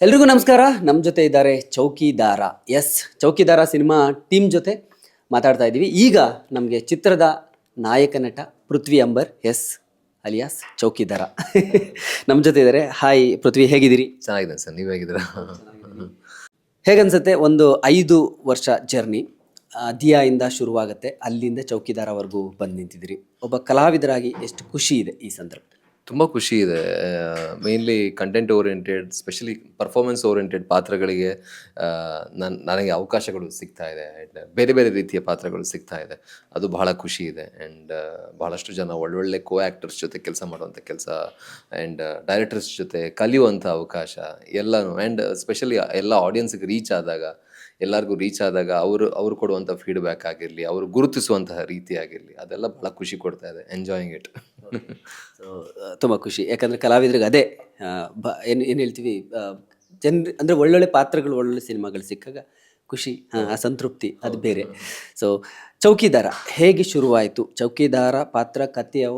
ಎಲ್ರಿಗೂ ನಮಸ್ಕಾರ. ನಮ್ಮ ಜೊತೆ ಇದ್ದಾರೆ ಚೌಕಿದಾರ. ಎಸ್, ಚೌಕಿದಾರ ಸಿನಿಮಾ ಟೀಮ್ ಜೊತೆ ಮಾತಾಡ್ತಾ ಇದ್ದೀವಿ. ಈಗ ನಮಗೆ ಚಿತ್ರದ ನಾಯಕ ನಟ ಪೃಥ್ವಿ ಅಂಬರ್, ಎಸ್ ಅಲಿಯಾಸ್ ಚೌಕಿದಾರ ನಮ್ಮ ಜೊತೆ ಇದ್ದಾರೆ. ಹಾಯ್ ಪೃಥ್ವಿ, ಹೇಗಿದ್ದೀರಿ? ಚೆನ್ನಾಗಿದೆ ಸರ್, ನೀವು ಹೇಗಿದ್ದೀರಾ? ಹೇಗನ್ಸುತ್ತೆ? ಒಂದು 5 ವರ್ಷ ಜರ್ನಿ ದಿಯಾಯಿಂದ ಶುರುವಾಗುತ್ತೆ, ಅಲ್ಲಿಂದ ಚೌಕಿದಾರವರೆಗೂ ಬಂದು ನಿಂತಿದ್ದೀರಿ. ಒಬ್ಬ ಕಲಾವಿದರಾಗಿ ಎಷ್ಟು ಖುಷಿ ಇದೆ ಈ ಸಂದರ್ಭದಲ್ಲಿ? ತುಂಬ ಖುಷಿ ಇದೆ. Mainly content oriented, specially performance oriented ಪಾತ್ರಗಳಿಗೆ ನನಗೆ ಅವಕಾಶಗಳು ಸಿಗ್ತಾ ಇದೆ. ಆ್ಯಂಡ್ ಬೇರೆ ಬೇರೆ ರೀತಿಯ ಪಾತ್ರಗಳು ಸಿಗ್ತಾ ಇದೆ, ಅದು ಬಹಳ ಖುಷಿ ಇದೆ. ಆ್ಯಂಡ್ ಬಹಳಷ್ಟು ಜನ ಒಳ್ಳೊಳ್ಳೆ ಕೋ ಆ್ಯಕ್ಟರ್ಸ್ ಜೊತೆ ಕೆಲಸ ಮಾಡುವಂಥ ಕೆಲಸ, ಆ್ಯಂಡ್ ಡೈರೆಕ್ಟರ್ಸ್ ಜೊತೆ ಕಲಿಯುವಂಥ ಅವಕಾಶ ಎಲ್ಲನೂ. ಆ್ಯಂಡ್ ಸ್ಪೆಷಲಿ ಎಲ್ಲ ಆಡಿಯನ್ಸ್ಗೆ ರೀಚ್ ಆದಾಗ, ಎಲ್ಲರಿಗೂ ರೀಚ್ ಆದಾಗ ಅವರು ಕೊಡುವಂಥ ಫೀಡ್ಬ್ಯಾಕ್ ಆಗಿರಲಿ, ಅವರು ಗುರುತಿಸುವಂತಹ ರೀತಿ ಆಗಿರಲಿ, ಅದೆಲ್ಲ ಭಾಳ ಖುಷಿ ಕೊಡ್ತಾ ಇದೆ. Enjoying it. ಸೊ ತುಂಬ ಖುಷಿ, ಯಾಕಂದರೆ ಕಲಾವಿದ್ರಿಗೆ ಅದೇ ಏನು ಹೇಳ್ತೀವಿ, ಅಂದರೆ ಒಳ್ಳೊಳ್ಳೆ ಪಾತ್ರಗಳು, ಒಳ್ಳೊಳ್ಳೆ ಸಿನಿಮಾಗಳು ಸಿಕ್ಕಾಗ ಖುಷಿ, ಆ ಸಂತೃಪ್ತಿ ಅದು ಬೇರೆ. ಸೊ ಚೌಕಿದಾರ ಹೇಗೆ ಶುರುವಾಯಿತು? ಚೌಕಿದಾರ ಪಾತ್ರ ಕಥೆಯ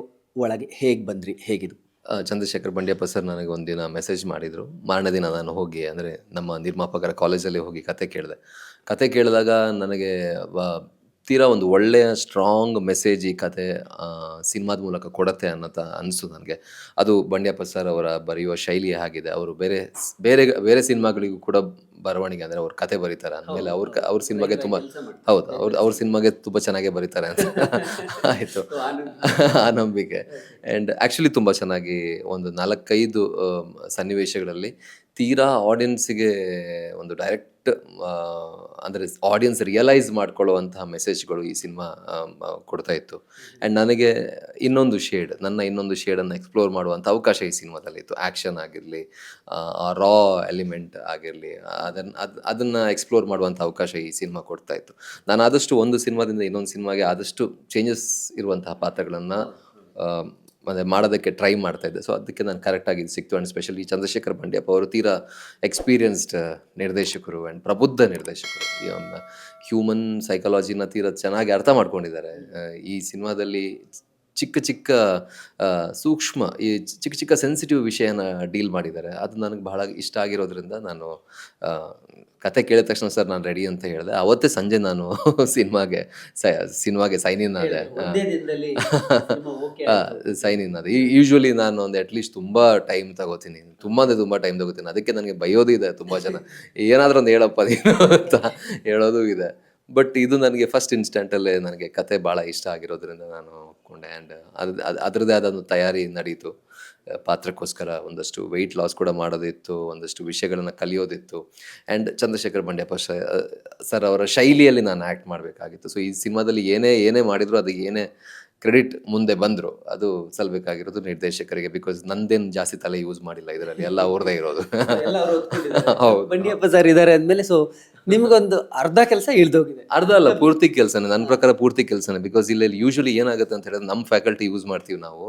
ಒಳಗೆ ಹೇಗೆ ಬಂದ್ರಿ? ಹೇಗಿದು? ಚಂದ್ರಶೇಖರ್ ಬಂಡ್ಯಪ್ಪ ಸರ್ ನನಗೆ ಒಂದಿನ ಮೆಸೇಜ್ ಮಾಡಿದರು. ಮಾರನೇ ದಿನ ನಾನು ಹೋಗಿ, ಅಂದರೆ ನಮ್ಮ ನಿರ್ಮಾಪಕರ ಕಾಲೇಜಲ್ಲಿ ಹೋಗಿ ಕತೆ ಕೇಳಿದೆ. ಕತೆ ಕೇಳಿದಾಗ ನನಗೆ ತೀರಾ ಒಂದು ಒಳ್ಳೆಯ ಸ್ಟ್ರಾಂಗ್ ಮೆಸೇಜ್ ಈ ಕತೆ ಸಿನಿಮಾದ ಮೂಲಕ ಕೊಡುತ್ತೆ ಅನಿಸ್ತು ನನಗೆ. ಅದು ಬಂಡ್ಯಪ್ಪ ಸರ್ ಅವರ ಬರೆಯುವ ಶೈಲಿ ಆಗಿದೆ. ಅವರು ಬೇರೆ ಬೇರೆ ಬೇರೆ ಸಿನಿಮಾಗಳಿಗೂ ಕೂಡ ಬರವಣಿಗೆ, ಅಂದರೆ ಅವ್ರ ಕತೆ ಬರೀತಾರೆ ಅಂದಮೇಲೆ ಅವ್ರ ಸಿನಿಮಾಗೆ ತುಂಬ, ಹೌದು, ಅವ್ರ ಸಿನಿಮಾಗೆ ತುಂಬ ಚೆನ್ನಾಗೇ ಬರೀತಾರೆ ಅಂತ ಆಯಿತು ಆ ನಂಬಿಕೆ. ಆ್ಯಂಡ್ ಆ್ಯಕ್ಚುಲಿ ತುಂಬ ಚೆನ್ನಾಗಿ ಒಂದು 4-5 ಸನ್ನಿವೇಶಗಳಲ್ಲಿ ತೀರಾ ಆಡಿಯನ್ಸಿಗೆ ಒಂದು ಡೈರೆಕ್ಟ್, ಅಂದರೆ ಆಡಿಯನ್ಸ್ ರಿಯಲೈಸ್ ಮಾಡ್ಕೊಳ್ಳುವಂತಹ ಮೆಸೇಜ್ಗಳು ಈ ಸಿನಿಮಾ ಕೊಡ್ತಾ ಇತ್ತು. ಆ್ಯಂಡ್ ನನಗೆ ನನ್ನ ಇನ್ನೊಂದು ಶೇಡನ್ನು ಎಕ್ಸ್ಪ್ಲೋರ್ ಮಾಡುವಂಥ ಅವಕಾಶ ಈ ಸಿನಿಮಾದಲ್ಲಿತ್ತು. ಆ್ಯಕ್ಷನ್ ಆಗಿರಲಿ, ರಾ ಎಲಿಮೆಂಟ್ ಆಗಿರಲಿ, ಅದನ್ನು ಎಕ್ಸ್ಪ್ಲೋರ್ ಮಾಡುವಂಥ ಅವಕಾಶ ಈ ಸಿನಿಮಾ ಕೊಡ್ತಾ ಇತ್ತು. ನಾನು ಆದಷ್ಟು ಒಂದು ಸಿನಿಮಾದಿಂದ ಇನ್ನೊಂದು ಸಿನಿಮಾಗೆ ಆದಷ್ಟು ಚೇಂಜಸ್ ಇರುವಂತಹ ಪಾತ್ರಗಳನ್ನು ಮತ್ತು ಮಾಡೋದಕ್ಕೆ ಟ್ರೈ ಮಾಡ್ತಾ ಇದ್ದೆ. ಸೊ ಅದಕ್ಕೆ ನಾನು ಕರೆಕ್ಟಾಗಿ ಸಿಕ್ತು. ಆ್ಯಂಡ್ ಸ್ಪೆಷಲಿ ಚಂದ್ರಶೇಖರ್ ಬಂಡ್ಯಪ್ಪ ಅವರು ತೀರಾ ಎಕ್ಸ್ಪೀರಿಯನ್ಸ್ಡ್ ನಿರ್ದೇಶಕರು ಆ್ಯಂಡ್ ಪ್ರಬುದ್ಧ ನಿರ್ದೇಶಕರು. ಹ್ಯೂಮನ್ ಸೈಕಾಲಜಿನ ತೀರಾ ಚೆನ್ನಾಗಿ ಅರ್ಥ ಮಾಡ್ಕೊಂಡಿದ್ದಾರೆ. ಈ ಸಿನಿಮಾದಲ್ಲಿ ಚಿಕ್ಕ ಚಿಕ್ಕ ಸೂಕ್ಷ್ಮ, ಈ ಚಿಕ್ಕ ಚಿಕ್ಕ ಸೆನ್ಸಿಟಿವ್ ವಿಷಯನ ಡೀಲ್ ಮಾಡಿದ್ದಾರೆ. ಅದು ನನಗೆ ಬಹಳ ಇಷ್ಟ ಆಗಿರೋದ್ರಿಂದ ನಾನು ಕತೆ ಕೇಳಿದ ತಕ್ಷಣ ಸರ್ ನಾನು ರೆಡಿ ಅಂತ ಹೇಳಿದೆ. ಅವತ್ತೇ ಸಂಜೆ ನಾನು ಸಿನಿಮಾಗೆ ಸೈನ್ ಇನ್ ಆದೆ. ಯೂಶ್ವಲಿ ನಾನು ಒಂದು ಅಟ್ಲೀಸ್ಟ್ ತುಂಬ ಟೈಮ್ ತಗೋತೀನಿ, ತುಂಬ ಟೈಮ್ ತಗೋತೀನಿ. ಅದಕ್ಕೆ ನನಗೆ ಬೈಯೋದು ಇದೆ ತುಂಬ ಜನ, ಏನಾದರೂ ಒಂದು ಹೇಳಪ್ಪ ನೀನು ಅಂತ ಹೇಳೋದು ಇದೆ. ಬಟ್ ಇದು ನನಗೆ ಫಸ್ಟ್ ಇನ್ಸ್ಟೆಂಟಲ್ಲೇ ನನಗೆ ಕತೆ ಭಾಳ ಇಷ್ಟ ಆಗಿರೋದ್ರಿಂದ ನಾನು ಒಪ್ಕೊಂಡೆ. ಆ್ಯಂಡ್ ಅದರದ್ದೇ ಆದ ಒಂದು ತಯಾರಿ ನಡೀತು. ಪಾತ್ರಕ್ಕೋಸ್ಕರ ಒಂದಷ್ಟು ವೆಯ್ಟ್ ಲಾಸ್ ಕೂಡ ಮಾಡೋದಿತ್ತು, ಒಂದಷ್ಟು ವಿಷಯಗಳನ್ನು ಕಲಿಯೋದಿತ್ತು. ಆ್ಯಂಡ್ ಚಂದ್ರಶೇಖರ್ ಬಂಡ್ಯಪ್ಪ ಸರ್ ಅವರ ಶೈಲಿಯಲ್ಲಿ ನಾನು ಆ್ಯಕ್ಟ್ ಮಾಡಬೇಕಾಗಿತ್ತು. ಸೊ ಈ ಸಿನಿಮಾದಲ್ಲಿ ಏನೇ ಮಾಡಿದ್ರು, ಅದು ಏನೇ ಕ್ರೆಡಿಟ್ ಮುಂದೆ ಬಂದರು, ಅದು ಸಲ್ಲಬೇಕಾಗಿರೋದು ನಿರ್ದೇಶಕರಿಗೆ. ಬಿಕಾಸ್ ನಂದೇನು ಜಾಸ್ತಿ ತಲೆ ಯೂಸ್ ಮಾಡಿಲ್ಲ ಇದರಲ್ಲಿ, ಎಲ್ಲ ಅವ್ರದೇ ಇರೋದು. ಹೌದು, ಬಂಡಿಯಪ್ಪ ಸರ್ ಇದ್ದಾರೆ ಅಂದಮೇಲೆ ಸೊ ನಿಮಗೊಂದು ಅರ್ಧ ಕೆಲಸ ಇಳ್ದೋಗಿದೆ. ಅರ್ಧ ಅಲ್ಲ, ಪೂರ್ತಿ ಕೆಲಸನೇ, ನನ್ನ ಪ್ರಕಾರ ಪೂರ್ತಿ ಕೆಲಸನೇ. ಬಿಕಾಸ್ ಇಲ್ಲಿ ಯೂಶ್ವಲಿ ಏನಾಗುತ್ತೆ ಅಂತ ಹೇಳಿದ್ರೆ, ನಮ್ಮ ಫ್ಯಾಕಲ್ಟಿ ಯೂಸ್ ಮಾಡ್ತೀವಿ ನಾವು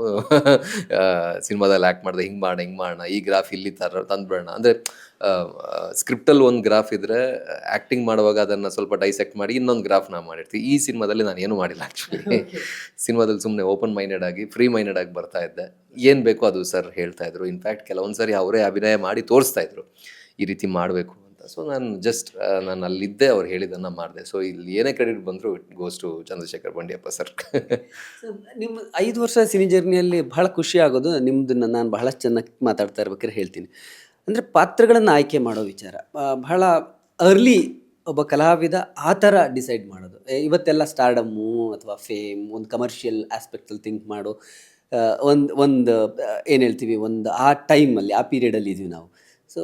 ಸಿನಿಮಾದಲ್ಲಿ ಆ್ಯಕ್ಟ್ ಮಾಡಿದೆ, ಹಿಂಗೆ ಮಾಡೋಣ, ಈ ಗ್ರಾಫ್ ಇಲ್ಲಿ ತಂದ್ಬಿಡೋಣ. ಅಂದರೆ ಸ್ಕ್ರಿಪ್ಟಲ್ಲಿ ಒಂದು ಗ್ರಾಫ್ ಇದ್ದರೆ ಆ್ಯಕ್ಟಿಂಗ್ ಮಾಡುವಾಗ ಅದನ್ನು ಸ್ವಲ್ಪ ಡೈಸೆಕ್ಟ್ ಮಾಡಿ ಇನ್ನೊಂದು ಗ್ರಾಫ್ ನಾವು ಮಾಡಿರ್ತೀವಿ. ಈ ಸಿನಿಮಾದಲ್ಲಿ ನಾನು ಏನೂ ಮಾಡಿಲ್ಲ ಆ್ಯಕ್ಚುಲಿ. ಸಿನಿಮಾದಲ್ಲಿ ಸುಮ್ಮನೆ ಓಪನ್ ಮೈಂಡೆಡ್ ಆಗಿ, ಫ್ರೀ ಮೈಂಡೆಡ್ ಆಗಿ ಬರ್ತಾ ಇದ್ದೆ. ಏನು ಬೇಕೋ ಅದು ಸರ್ ಹೇಳ್ತಾ ಇದ್ರು. ಇನ್ಫ್ಯಾಕ್ಟ್ ಕೆಲವೊಂದು ಸರಿ ಅವರೇ ಅಭಿನಯ ಮಾಡಿ ತೋರಿಸ್ತಾ ಇದ್ರು, ಈ ರೀತಿ ಮಾಡಬೇಕು. ಸೊ ನಾನು ಅಲ್ಲಿದ್ದೆ, ಅವ್ರು ಹೇಳಿದ್ದನ್ನು ಮಾಡಿದೆ. ಸೊ ಇಲ್ಲಿ ಏನೇ ಕ್ರೆಡಿಟ್ ಬಂದರೂ it goes to Chandrashekar Bandyappa sir. ನಿಮ್ಮ 5 ವರ್ಷ ಸಿನಿ ಜರ್ನಿಯಲ್ಲಿ ಬಹಳ ಖುಷಿ ಆಗೋದು ನಿಮ್ಮದನ್ನು ನಾನು ಬಹಳಷ್ಟು ಚೆನ್ನಾಗಿ ಮಾತಾಡ್ತಾ ಇರ್ಬೇಕಾದ್ರೆ ಹೇಳ್ತೀನಿ. ಅಂದರೆ ಪಾತ್ರಗಳನ್ನು ಆಯ್ಕೆ ಮಾಡೋ ವಿಚಾರ ಬಹಳ ಅರ್ಲಿ ಒಬ್ಬ ಕಲಾವಿದ ಆ ಥರ ಡಿಸೈಡ್ ಮಾಡೋದು. ಇವತ್ತೆಲ್ಲ ಸ್ಟಾರ್ಡಮ್ಮು ಅಥವಾ ಫೇಮ್, ಒಂದು ಕಮರ್ಷಿಯಲ್ ಆಸ್ಪೆಕ್ಟಲ್ಲಿ ಥಿಂಕ್ ಮಾಡೋ ಒಂದು ಏನು ಹೇಳ್ತೀವಿ, ಒಂದು ಆ ಟೈಮಲ್ಲಿ, ಆ ಪೀರಿಯಡಲ್ಲಿ ಇದ್ದೀವಿ ನಾವು. ಸೊ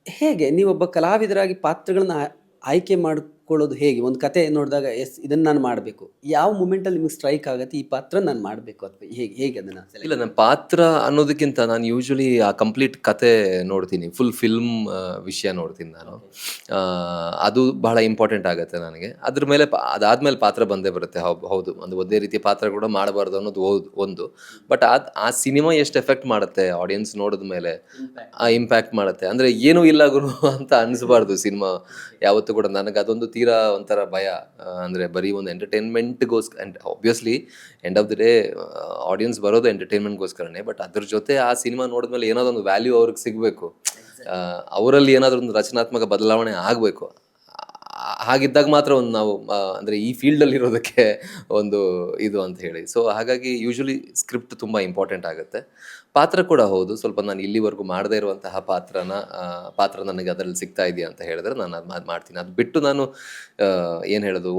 ಹೇಗೆ ನೀವೊಬ್ಬ ಕಲಾವಿದರಾಗಿ ಪಾತ್ರಗಳನ್ನ ಆಯ್ಕೆ ಮಾಡ್ಕೊಳ್ಳೋದು ಹೇಗೆ? ಒಂದು ಕತೆ ನೋಡಿದಾಗ ಇದನ್ನು ನಾನು ಮಾಡಬೇಕು, ಯಾವ ಮೂಮೆಂಟಲ್ಲಿ ನಿಮಗೆ ಸ್ಟ್ರೈಕ್ ಆಗುತ್ತೆ, ಈ ಪಾತ್ರ ನಾನು ಮಾಡಬೇಕು, ಅಥವಾ ಹೇಗೆ ಅದನ್ನು? ಇಲ್ಲ, ನನ್ನ ಪಾತ್ರ ಅನ್ನೋದಕ್ಕಿಂತ ನಾನು ಯೂಶ್ವಲಿ ಆ ಕಂಪ್ಲೀಟ್ ಕತೆ ನೋಡ್ತೀನಿ, ಫುಲ್ ಫಿಲ್ಮ್ ವಿಷಯ ನೋಡ್ತೀನಿ ನಾನು. ಅದು ಬಹಳ ಇಂಪಾರ್ಟೆಂಟ್ ಆಗುತ್ತೆ ನನಗೆ. ಅದ್ರ ಮೇಲೆ ಅದಾದ್ಮೇಲೆ ಪಾತ್ರ ಬಂದೇ ಬರುತ್ತೆ. ಹೌದು, ಒಂದು ಒಂದೇ ರೀತಿಯ ಪಾತ್ರ ಕೂಡ ಮಾಡಬಾರ್ದು ಅನ್ನೋದು ಒಂದು. ಬಟ್ ಆ ಸಿನಿಮಾ ಎಷ್ಟು ಎಫೆಕ್ಟ್ ಮಾಡುತ್ತೆ ಆಡಿಯನ್ಸ್ ನೋಡಿದ ಮೇಲೆ, ಆ ಇಂಪ್ಯಾಕ್ಟ್ ಮಾಡುತ್ತೆ. ಅಂದರೆ ಏನೂ ಇಲ್ಲ ಗುರು ಅಂತ ಅನಿಸ್ಬಾರ್ದು ಸಿನಿಮಾ ಯಾವತ್ತೂ ಕೂಡ. ನನಗೆ ಅದೊಂದು ತೀರಾ ಒಂಥರ ಭಯ. ಅಂದರೆ ಬರೀ ಒಂದು ಎಂಟರ್ಟೈನ್ಮೆಂಟ್ಗೋಸ್ಕರ, and obviously end of the day audience ಬರೋದು ಎಂಟರ್ಟೈನ್ಮೆಂಟ್ಗೋಸ್ಕರನೇ. ಬಟ್ ಅದ್ರ ಜೊತೆ ಆ ಸಿನಿಮಾ ನೋಡಿದ್ಮೇಲೆ ಏನಾದ್ರು ಒಂದು ವ್ಯಾಲ್ಯೂ ಅವ್ರಿಗೆ ಸಿಗಬೇಕು, ಅವರಲ್ಲಿ ಏನಾದರೂ ಒಂದು ರಚನಾತ್ಮಕ ಬದಲಾವಣೆ ಆಗಬೇಕು. ಹಾಗಿದ್ದಾಗ ಮಾತ್ರ ಒಂದು ನಾವು ಅಂದರೆ ಈ ಫೀಲ್ಡಲ್ಲಿ ಇರೋದಕ್ಕೆ ಒಂದು ಇದು ಅಂತ ಹೇಳಿ. ಸೊ ಹಾಗಾಗಿ ಯೂಶ್ವಲಿ ಸ್ಕ್ರಿಪ್ಟ್ ತುಂಬ ಇಂಪಾರ್ಟೆಂಟ್ ಆಗುತ್ತೆ. ಪಾತ್ರ ಕೂಡ ಹೌದು, ಸ್ವಲ್ಪ ನಾನು ಇಲ್ಲಿವರೆಗೂ ಮಾಡದೇ ಇರುವಂತಹ ಪಾತ್ರ ನನಗೆ ಅದರಲ್ಲಿ ಸಿಗ್ತಾ ಇದೆಯಾ ಅಂತ ಹೇಳಿದ್ರೆ ನಾನು ಅದು ಮಾಡ್ತೀನಿ. ಅದು ಬಿಟ್ಟು ನಾನು ಏನು ಹೇಳೋದು,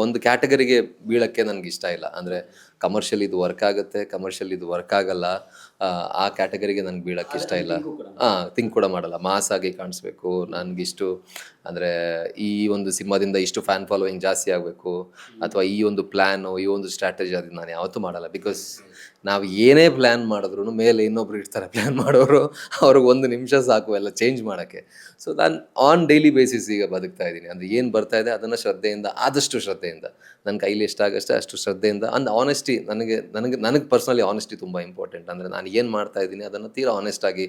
ಒಂದು ಕ್ಯಾಟಗರಿಗೆ ಬೀಳಕ್ಕೆ ನನಗೆ ಇಷ್ಟ ಇಲ್ಲ. ಅಂದರೆ ಕಮರ್ಷಿಯಲ್ ಇದು ವರ್ಕ್ ಆಗುತ್ತೆ, ಕಮರ್ಷಿಯಲ್ ಇದು ವರ್ಕ್ ಆಗಲ್ಲ, ಆ ಕ್ಯಾಟಗರಿಗೆ ನನಗೆ ಬೀಳಕ್ಕೆ ಇಷ್ಟ ಇಲ್ಲ. ಥಿಂಕ್ ಕೂಡ ಮಾಡಲ್ಲ. ಮಾಸ್ ಆಗಿ ಕಾಣಿಸ್ಬೇಕು, ನನಗಿಷ್ಟು ಅಂದರೆ ಈ ಒಂದು ಸಿನಿಮಾದಿಂದ ಇಷ್ಟು ಫ್ಯಾನ್ ಫಾಲೋವಿಂಗ್ ಜಾಸ್ತಿ ಆಗಬೇಕು, ಅಥವಾ ಈ ಒಂದು ಪ್ಲ್ಯಾನು, ಈ ಒಂದು ಸ್ಟ್ರಾಟಜಿ, ಅದನ್ನು ನಾನು ಯಾವತ್ತೂ ಮಾಡಲ್ಲ. ಬಿಕಾಸ್ ನಾವು ಏನೇ ಪ್ಲ್ಯಾನ್ ಮಾಡಿದ್ರು ಮೇಲೆ ಇನ್ನೊಬ್ರು ಇರ್ತಾರೆ ಪ್ಲ್ಯಾನ್ ಮಾಡೋರು, ಅವ್ರಿಗೆ 1 ನಿಮಿಷ ಸಾಕು ಎಲ್ಲ ಚೇಂಜ್ ಮಾಡೋಕ್ಕೆ. ಸೊ ನಾನು ಆನ್ ಡೈಲಿ ಬೇಸಿಸ್ ಈಗ ಬದುಕ್ತಾ ಇದ್ದೀನಿ. ಅಂದರೆ ಏನು ಬರ್ತಾ ಇದೆ ಅದನ್ನು ಶ್ರದ್ಧೆಯಿಂದ, ಆದಷ್ಟು ಶ್ರದ್ಧೆಯಿಂದ, ನನ್ನ ಕೈಲಿ ಎಷ್ಟಾಗಷ್ಟೇ ಅಷ್ಟು ಶ್ರದ್ಧೆಯಿಂದ, ಅಂದ್ ಆನೆಸ್ಟಿ, ನನಗೆ ಪರ್ಸ್ನಲಿ ಆನೆಸ್ಟಿ ತುಂಬ ಇಂಪಾರ್ಟೆಂಟ್. ಅಂದರೆ ನಾನು ಏನು ಮಾಡ್ತಾ ಇದ್ದೀನಿ ಅದನ್ನು ತೀರಾ ಆನೆಸ್ಟಾಗಿ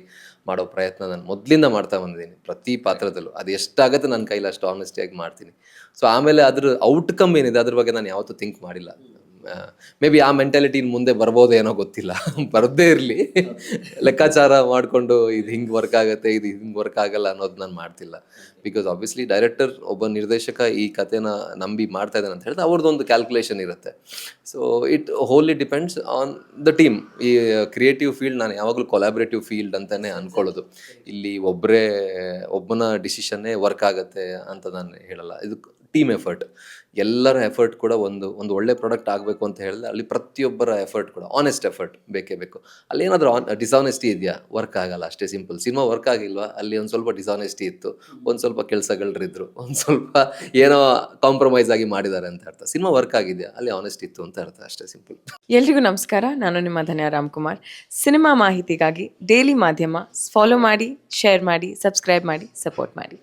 ಮಾಡೋ ಪ್ರಯತ್ನ ನಾನು ಮೊದಲಿಂದ ಮಾಡ್ತಾ ಬಂದಿದ್ದೀನಿ. ಪ್ರತಿ ಪಾತ್ರದಲ್ಲೂ ಅದು ಎಷ್ಟಾಗುತ್ತೆ ನನ್ನ ಕೈಲಿ ಅಷ್ಟು ಆನೆಸ್ಟಿಯಾಗಿ ಮಾಡ್ತೀನಿ. ಸೊ ಆಮೇಲೆ ಅದ್ರ ಔಟ್ಕಮ್ ಏನಿದೆ ಅದ್ರ ಬಗ್ಗೆ ನಾನು ಯಾವತ್ತೂ ಥಿಂಕ್ ಮಾಡಿಲ್ಲ. ಮೇ ಬಿ ಆ ಮೆಂಟಾಲಿಟಿ ಮುಂದೆ ಬರ್ಬೋದು, ಏನೋ ಗೊತ್ತಿಲ್ಲ. ಬರದೇ ಇರಲಿ, ಲೆಕ್ಕಾಚಾರ ಮಾಡಿಕೊಂಡು ಇದು ಹಿಂಗೆ ವರ್ಕ್ ಆಗುತ್ತೆ, ಇದು ಹಿಂಗೆ ವರ್ಕ್ ಆಗಲ್ಲ ಅನ್ನೋದು ನಾನು ಮಾಡ್ತಿಲ್ಲ. ಬಿಕಾಸ್ ಆಬ್ವಿಯಸ್ಲಿ ಡೈರೆಕ್ಟರ್, ಒಬ್ಬ ನಿರ್ದೇಶಕ ಈ ಕಥೆನ ನಂಬಿ ಮಾಡ್ತಾ ಇದ್ದಾನೆ ಅಂತ ಹೇಳಿದ್ರೆ ಅವ್ರದ್ದೊಂದು ಕ್ಯಾಲ್ಕುಲೇಷನ್ ಇರುತ್ತೆ. So it wholly depends on the team. ಈ ಕ್ರಿಯೇಟಿವ್ ಫೀಲ್ಡ್ ನಾನು ಯಾವಾಗಲೂ ಕೊಲಾಬ್ರೇಟಿವ್ ಫೀಲ್ಡ್ ಅಂತಲೇ ಅಂದ್ಕೊಳ್ಳೋದು. ಇಲ್ಲಿ ಒಬ್ಬನ ಡಿಸಿಷನ್ನೇ ವರ್ಕ್ ಆಗುತ್ತೆ ಅಂತ ನಾನು ಹೇಳಲ್ಲ. ಇದು ಟೀಮ್ ಎಫರ್ಟ್, ಎಲ್ಲರ ಎಫರ್ಟ್ ಕೂಡ ಒಂದು ಒಳ್ಳೆ ಪ್ರಾಡಕ್ಟ್ ಆಗಬೇಕು ಅಂತ ಹೇಳಿದ್ರೆ ಅಲ್ಲಿ ಪ್ರತಿಯೊಬ್ಬರ ಎಫರ್ಟ್ ಕೂಡ ಆನೆಸ್ಟ್ ಎಫರ್ಟ್ ಬೇಕೇ ಬೇಕು. ಅಲ್ಲಿ ಏನಾದರೂ ಡಿಸಾನೆಸ್ಟಿ ಇದೆಯಾ, ವರ್ಕ್ ಆಗಲ್ಲ, ಅಷ್ಟೇ ಸಿಂಪಲ್. ಸಿನಿಮಾ ವರ್ಕ್ ಆಗಿಲ್ವಾ, ಅಲ್ಲಿ ಒಂದು ಸ್ವಲ್ಪ ಡಿಸಾನೆಸ್ಟಿ ಇತ್ತು, ಒಂದು ಸ್ವಲ್ಪ ಕೆಲಸಗಳಿದ್ರು, ಒಂದು ಸ್ವಲ್ಪ ಏನೋ ಕಾಂಪ್ರಮೈಸ್ ಆಗಿ ಮಾಡಿದ್ದಾರೆ ಅಂತ ಅರ್ಥ. ಸಿನಿಮಾ ವರ್ಕ್ ಆಗಿದೆಯಾ, ಅಲ್ಲಿ ಆನೆಸ್ಟ್ ಇತ್ತು ಅಂತ ಅರ್ಥ, ಅಷ್ಟೇ ಸಿಂಪಲ್. ಎಲ್ರಿಗೂ ನಮಸ್ಕಾರ, ನಾನು ನಿಮ್ಮ ಧನ್ಯ ರಾಮ್ಕುಮಾರ್. ಸಿನಿಮಾ ಮಾಹಿತಿಗಾಗಿ ಡೈಲಿ ಮಾಧ್ಯಮ ಫಾಲೋ ಮಾಡಿ, ಶೇರ್ ಮಾಡಿ, ಸಬ್ಸ್ಕ್ರೈಬ್ ಮಾಡಿ, ಸಪೋರ್ಟ್ ಮಾಡಿ.